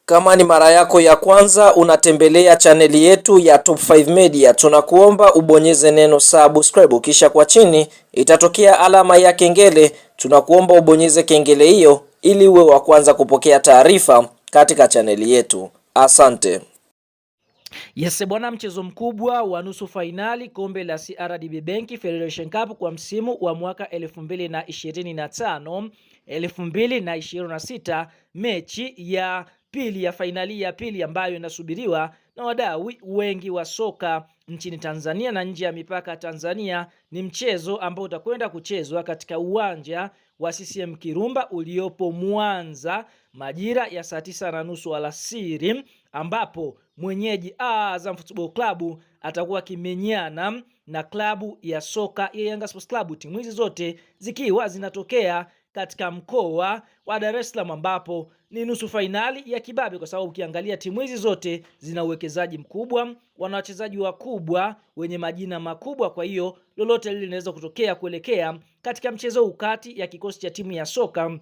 Kama ni mara yako ya kwanza unatembelea chaneli yetu ya Top 5 Media, tunakuomba ubonyeze neno subscribe, kisha kwa chini itatokea alama ya kengele. Tunakuomba ubonyeze kengele hiyo ili uwe wa kwanza kupokea taarifa katika chaneli yetu. Asante. Yes bwana, mchezo mkubwa wa nusu fainali kombe la CRDB Bank Federation Cup kwa msimu wa mwaka 2025 2026, mechi ya pili ya fainali ya pili ambayo inasubiriwa na wadau wengi wa soka nchini Tanzania na nje ya mipaka Tanzania. Ni mchezo ambao utakwenda kuchezwa katika uwanja wa CCM Kirumba uliopo Mwanza majira ya saa 9:30 alasiri, ambapo mwenyeji Azam Football Club atakuwa kimenyana na klabu ya soka ya Yanga Sports Club, timu hizi zote zikiwa zinatokea katika mkoa wa Dar es Salaam, ambapo ni nusu fainali ya kibabe, kwa sababu ukiangalia timu hizi zote zina uwekezaji mkubwa, wana wachezaji wakubwa wenye majina makubwa. Kwa hiyo lolote lile linaweza kutokea kuelekea katika mchezo ukati ya kikosi cha timu ya soka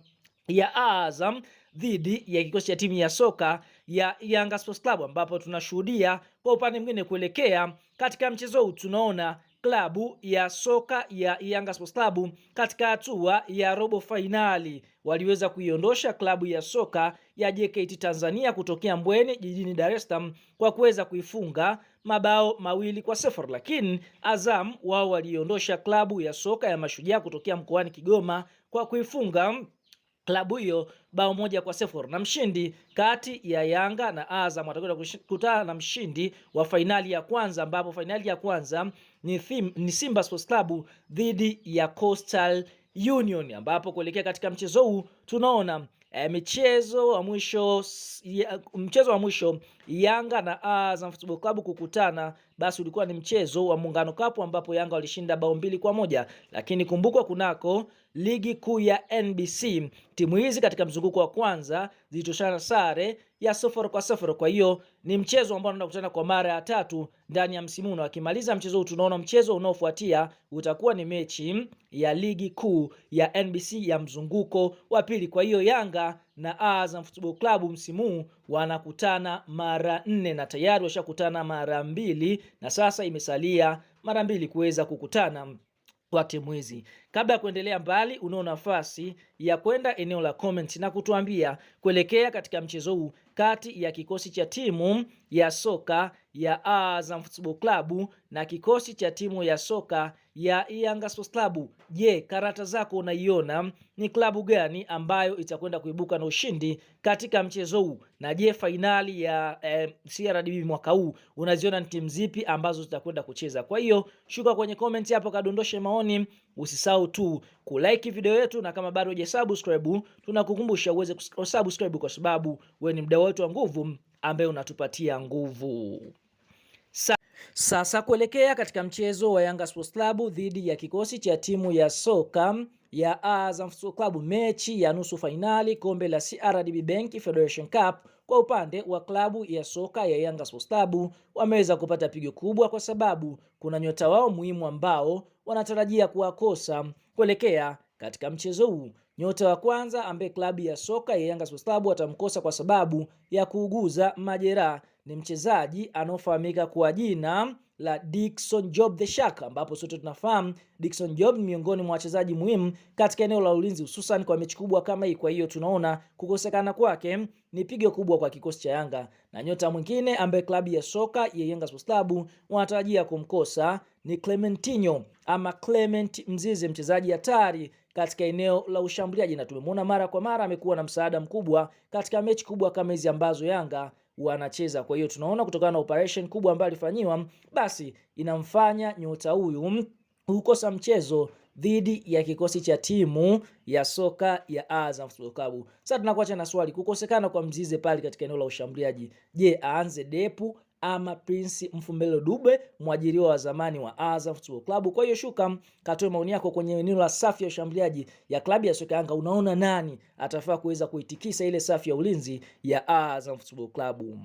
ya Azam dhidi ya kikosi cha timu ya soka ya Yanga Sports Club, ambapo tunashuhudia kwa upande mwingine kuelekea katika mchezo huu tunaona klabu ya soka ya Yanga Sports Club katika hatua ya robo finali waliweza kuiondosha klabu ya soka ya JKT Tanzania kutokea Mbweni jijini Dar es Salaam kwa kuweza kuifunga mabao 2-0, lakini Azam wao waliondosha klabu ya soka ya Mashujaa kutokea mkoani Kigoma kwa kuifunga klabu hiyo bao 1-0, na mshindi kati ya Yanga na Azam atakwenda kukutana na mshindi wa fainali ya kwanza, ambapo fainali ya kwanza ni Simba Sports Club dhidi ya Coastal Union, ambapo kuelekea katika mchezo huu tunaona mchezo wa mwisho Yanga na Azam Football Club kukutana, basi ulikuwa ni mchezo wa Muungano Cup ambapo Yanga walishinda bao 2-1, lakini kumbukwa kunako ligi kuu ya NBC timu hizi katika mzunguko wa kwanza zilitoshana sare ya 0-0. Kwa hiyo ni mchezo ambao unaenda kukutana kwa mara ya tatu ndani ya msimu, na wakimaliza mchezo huu tunaona mchezo unaofuatia utakuwa ni mechi ya ligi kuu ya NBC ya mzunguko wa pili. Kwa hiyo Yanga na Azam Football Club msimu wanakutana mara 4 na tayari washakutana mara 2 na sasa imesalia mara 2 kuweza kukutana kwa timu hizi. Kabla ya kuendelea mbali, unao nafasi ya kwenda eneo la comment na kutuambia kuelekea katika mchezo huu kati ya kikosi cha timu ya soka ya Azam Football Club na kikosi cha timu ya soka ya Yanga Sports Club. Je, karata zako unaiona ni klabu gani ambayo itakwenda kuibuka na ushindi katika mchezo huu? Na je, fainali ya CRDB mwaka huu unaziona ni timu zipi ambazo zitakwenda kucheza? Kwa hiyo shuka kwenye comment hapo, kadondoshe maoni. Usisahau tu kulike video yetu, na kama bado hujasubscribe tunakukumbusha uweze kusubscribe, kwa sababu wewe ni mdau wetu wa nguvu ambaye unatupatia nguvu. Sasa kuelekea katika mchezo wa Yanga Sports Club dhidi ya kikosi cha timu ya soka ya Azam Football Club, mechi ya nusu fainali kombe la CRDB Bank Federation Cup, kwa upande wa klabu ya soka ya Yanga Sports Club wameweza kupata pigo kubwa, kwa sababu kuna nyota wao muhimu ambao wanatarajia kuwakosa kuelekea katika mchezo huu. Nyota wa kwanza ambaye klabu ya soka ya Yanga Sports Club watamkosa kwa sababu ya kuuguza majeraha ni mchezaji anaofahamika kwa jina la Dickson Job the Shark, ambapo sote tunafahamu Dickson Job miongoni mwa wachezaji muhimu katika eneo la ulinzi, hususan kwa mechi kubwa kama hii. Kwa hiyo tunaona kukosekana kwake ni pigo kubwa kwa kikosi cha Yanga, na nyota mwingine ambaye klabu ya soka ya Yanga Sports Club wanatarajia kumkosa ni Clementinho ama Clement Mzize, mchezaji hatari katika eneo la ushambuliaji, na tumemwona mara kwa mara amekuwa na msaada mkubwa katika mechi kubwa kama hizi ambazo Yanga wanacheza. Kwa hiyo tunaona kutokana na operation kubwa ambayo alifanywa, basi inamfanya nyota huyu kukosa mchezo dhidi ya kikosi cha timu ya soka ya Azam Football Club. Sasa tunakuacha na swali, kukosekana kwa Mzize pale katika eneo la ushambuliaji, je, aanze Depu ama Prince Mfumbelo Dube, mwajiriwa wa zamani wa Azam Football Club? Kwa hiyo shuka katoe maoni yako kwenye eneo la safu ya ushambuliaji ya klabu ya soka Yanga. Unaona nani atafaa kuweza kuitikisa ile safu ya ulinzi ya Azam Football Club?